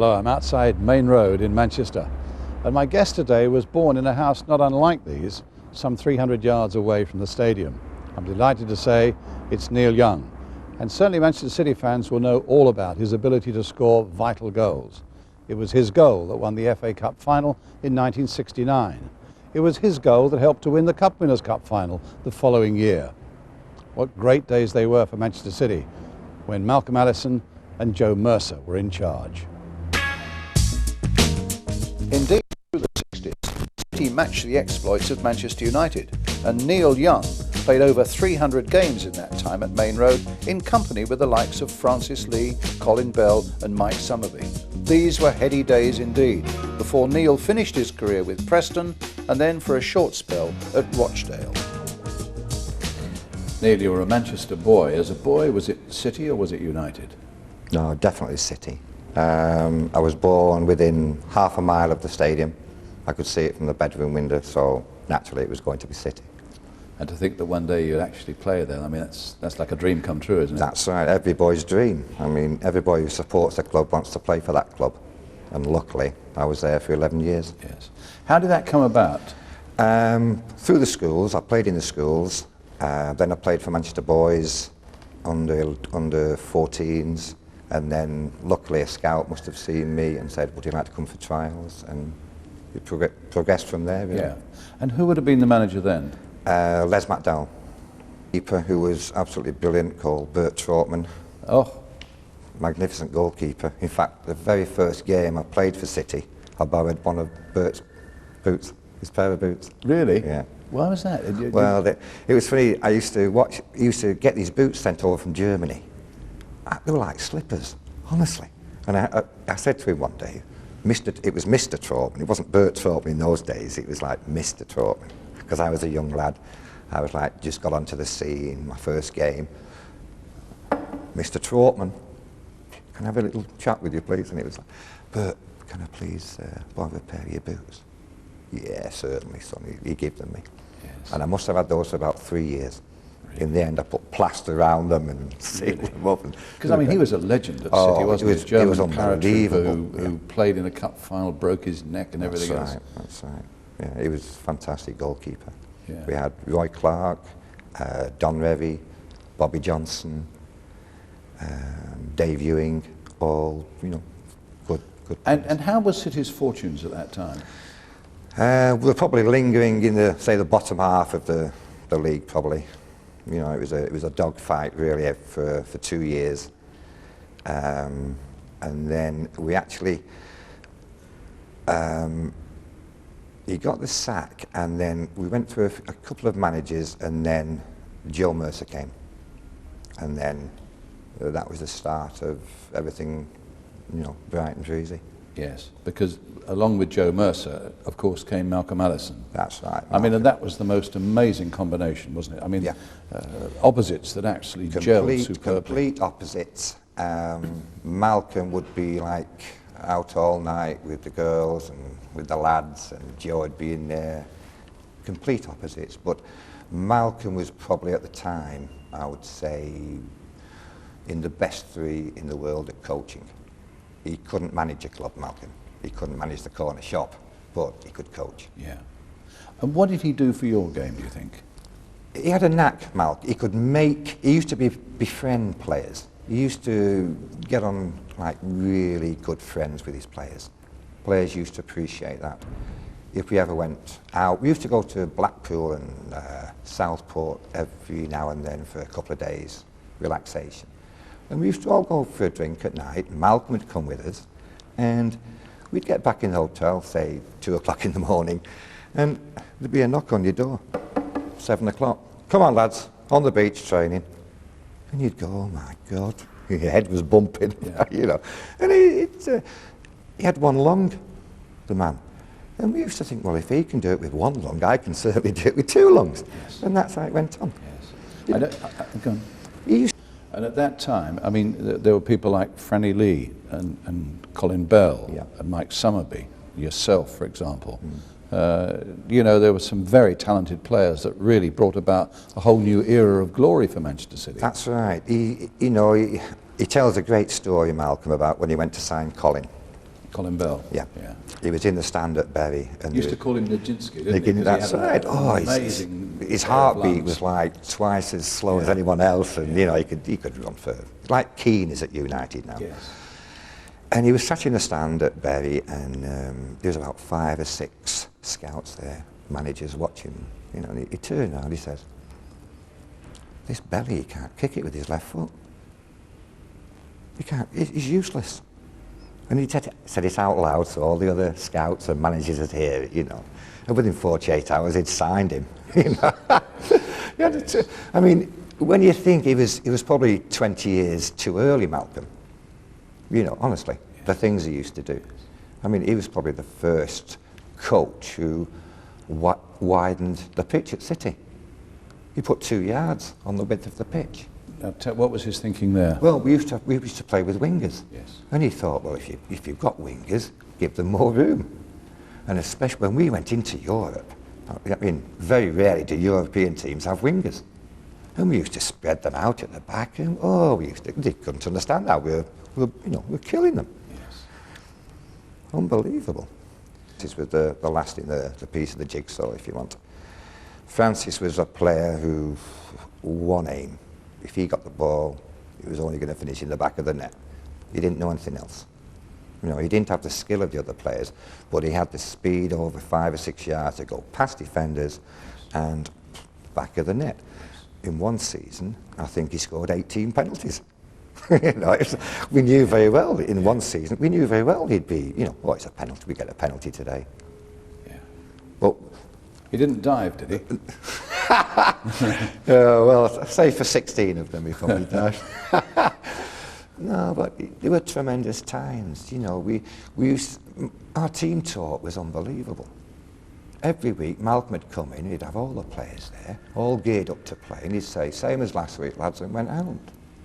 Hello, I'm outside Main Road in Manchester, and my guest today was born in a house not unlike these, some 300 yards away from the stadium. I'm delighted to say it's Neil Young, and certainly Manchester City fans will know all about his ability to score vital goals. It was his goal that won the FA Cup final in 1969. It was his goal that helped to win the Cup Winners' Cup final the following year. What great days they were for Manchester City when Malcolm Allison and Joe Mercer were in charge. Indeed, through the 60s, City matched the exploits of Manchester United, and Neil Young played over 300 games in that time at Main Road in company with the likes of Francis Lee, Colin Bell and Mike Summerby. These were heady days indeed, before Neil finished his career with Preston and then for a short spell at Rochdale. Neil, you were a Manchester boy. As a boy, was it City or was it United? No, definitely City. I was born within half a mile of the stadium. I could see it from the bedroom window, so naturally it was going to be City. And to think that one day you'd actually play there, I mean, that's like a dream come true, isn't it? That's right, every boy's dream. I mean, every boy who supports a club wants to play for that club. And luckily, I was there for 11 years. Yes. How did that come about? Through the schools. I played in the schools. Then I played for Manchester Boys, under 14s. And then, luckily, a scout must have seen me and said, would you like to come for trials? And it progressed from there, really. Yeah. And who would have been the manager then? Les McDowell. Keeper who was absolutely brilliant, called Bert Trautmann. Oh. Magnificent goalkeeper. In fact, the very first game I played for City, I borrowed one of Bert's boots, his pair of boots. Really? Yeah. Why was that? Well, it was funny. I used to get these boots sent over from Germany. They were like slippers, honestly. And I said to him one day, it was Mr. Trautmann. It wasn't Bert Trautmann in those days. It was like Mr. Trautmann, because I was a young lad. I was like, just got onto the scene, my first game. Mr. Trautmann, can I have a little chat with you, please? And it was like, Bert, can I please borrow a pair of your boots? Yeah, certainly, son. He gave them me. Yes. And I must have had those for about 3 years. In the end, I put plaster around them and sealed them up. Because, I mean, he was a legend at City, wasn't he? German he was unbelievable. Who played in a cup final, broke his neck and everything else. That's right. Yeah, he was a fantastic goalkeeper. Yeah. We had Roy Clark, Don Revie, Bobby Johnson, Dave Ewing, all, good players. And how was City's fortunes at that time? We were probably lingering in the bottom half of the league, probably. It was a dogfight really for 2 years, and then we actually he got the sack, and then we went through a couple of managers, and then Joe Mercer came, and then that was the start of everything, bright and breezy. Yes, because along with Joe Mercer, of course, came Malcolm Allison. That's right. I mean, and that was the most amazing combination, wasn't it? I mean, yeah. Opposites that actually gelled superbly. Complete opposites. Malcolm would be like out all night with the girls and with the lads, and Joe would be in there. Complete opposites. But Malcolm was probably at the time, I would say, in the best 3 in the world at coaching. He couldn't manage a club, Malcolm. He couldn't manage the corner shop, but he could coach. Yeah. And what did he do for your game, do you think? He had a knack, Malcolm. He used to befriend players. He used to get on like really good friends with his players. Players used to appreciate that. If we ever went out, we used to go to Blackpool and Southport every now and then for a couple of days, relaxation. And we used to all go for a drink at night. Malcolm would come with us, and we'd get back in the hotel, say 2 o'clock in the morning, and there'd be a knock on your door, 7 o'clock. Come on, lads, on the beach training. And you'd go, oh my God, your head was bumping, yeah. And he had one lung, the man. And we used to think, well, if he can do it with one lung, I can certainly do it with 2 lungs. Yes. And that's how it went on. Yes. Go on. He used And at that time, I mean, there were people like Franny Lee and Colin Bell, yeah. and Mike Summerby, yourself, for example. There were some very talented players that really brought about a whole new era of glory for Manchester City. That's right. He tells a great story, Malcolm, about when he went to sign Colin. Colin Bell. Yeah. Yeah. He was in the stand at Bury. And Used to call him Nijinsky, didn't he? 'Cause That's he had right. Oh, amazing his pair of heartbeat lungs. was like twice as slow as Yeah. anyone else, and you know he could run for like Keane is at United now. Yes. And he was sat in the stand at Bury, and there was about 5 or 6 scouts there, managers watching. You know, and he turned around. He says, "This Belly, he can't kick it with his left foot. He can't. He's useless." And he said it out loud, so all the other scouts and managers would hear it. You know, and within 48 hours, he'd signed him. You know, I mean, when you think he was probably 20 years too early, Malcolm. You know, honestly, the things he used to do. I mean, he was probably the first coach who widened the pitch at City. He put 2 yards on the width of the pitch. Now, what was his thinking there? Well, we used to play with wingers. Yes. And he thought, well, if you've got wingers, give them more room. And especially when we went into Europe, I mean, very rarely do European teams have wingers. And we used to spread them out at the back, and they couldn't understand how we're killing them. Yes. Unbelievable. This was the last in the piece of the jigsaw, if you want. Francis was a player who, one aim. If he got the ball, he was only going to finish in the back of the net. He didn't know anything else. You know, he didn't have the skill of the other players, but he had the speed over 5 or 6 yards to go past defenders and back of the net. In one season, I think he scored 18 penalties. You know, we knew very well in one season, we knew very well he'd be, you know, it's a penalty, we get a penalty today. Yeah. But he didn't dive, did he? well, say for 16 of them he probably died. No, but they were tremendous times. You know, our team talk was unbelievable. Every week, Malcolm would come in, he'd have all the players there, all geared up to play, and he'd say, same as last week, lads, and went out.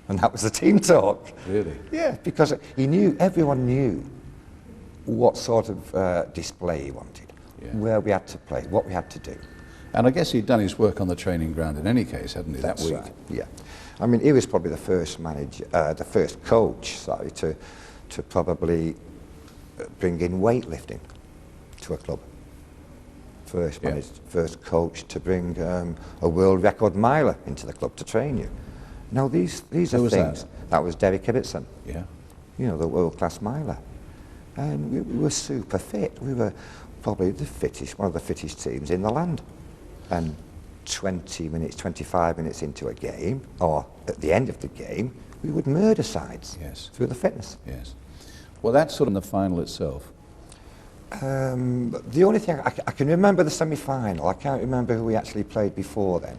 And that was the team talk. Really? Yeah, because everyone knew what sort of display he wanted, where we had to play, what we had to do. And I guess he'd done his work on the training ground in any case, hadn't he, that week? Right, yeah. I mean, he was probably the first coach, to probably bring in weightlifting to a club. First coach to bring a world record miler into the club to train you. Now these are things. That was Derek Ibbotson. Yeah. You know, the world-class miler. And we were super fit. We were probably one of the fittest teams in the land. And 20 minutes, 25 minutes into a game, or at the end of the game, we would murder sides through the fitness. Yes. Well, that's sort of the final itself. The only thing, I can remember the semi-final. I can't remember who we actually played before then.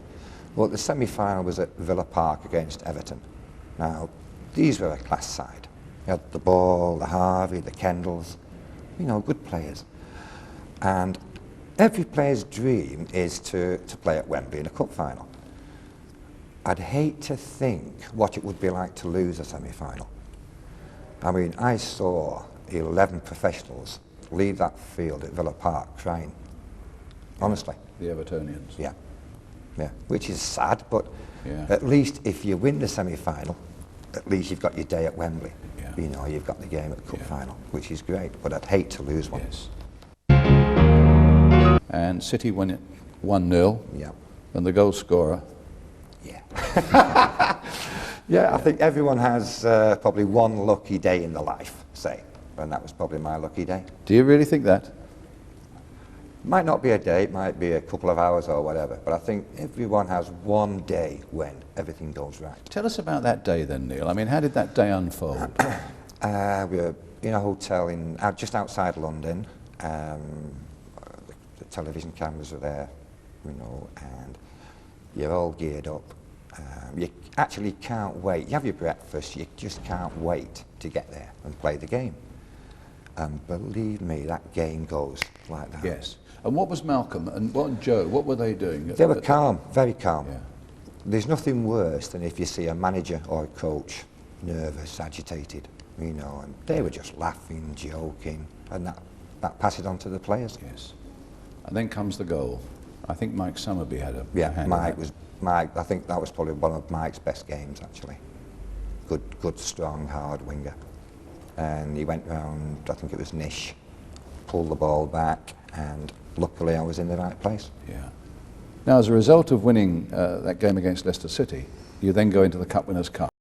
Well, the semi-final was at Villa Park against Everton. Now, these were a class side. You had the Ball, the Harvey, the Kendalls, you know, good players. And every player's dream is to play at Wembley in a cup final. I'd hate to think what it would be like to lose a semi-final. I mean, I saw 11 professionals leave that field at Villa Park crying. Honestly. The Evertonians. Yeah. Yeah, which is sad, but at least if you win the semi-final, at least you've got your day at Wembley. Yeah. You know, you've got the game at the cup final, which is great, but I'd hate to lose one. Yes. And City won it 1-0. Yeah. And the goal scorer. Yeah. I think everyone has probably one lucky day in their life, say, and that was probably my lucky day. Do you really think that? Might not be a day, it might be a couple of hours or whatever, but I think everyone has one day when everything goes right. Tell us about that day then, Neil. I mean, how did that day unfold? We were in a hotel just outside London. The television cameras were there, you know, and you're all geared up. You actually can't wait. You have your breakfast, you just can't wait to get there and play the game. And believe me, that game goes like that. Yes. And what was Malcolm and Joe, what were they doing? They were calm, very calm. Yeah. There's nothing worse than if you see a manager or a coach nervous, agitated, you know, and they were just laughing, joking, and that passes on to the players. Yes. And then comes the goal. I think Mike Summerby had a hand Mike, I think that was probably one of Mike's best games, actually. Good, strong, hard winger. and he went round, I think it was Nish, pulled the ball back, and luckily I was in the right place. Yeah. Now, as a result of winning that game against Leicester City, you then go into the Cup Winners' Cup.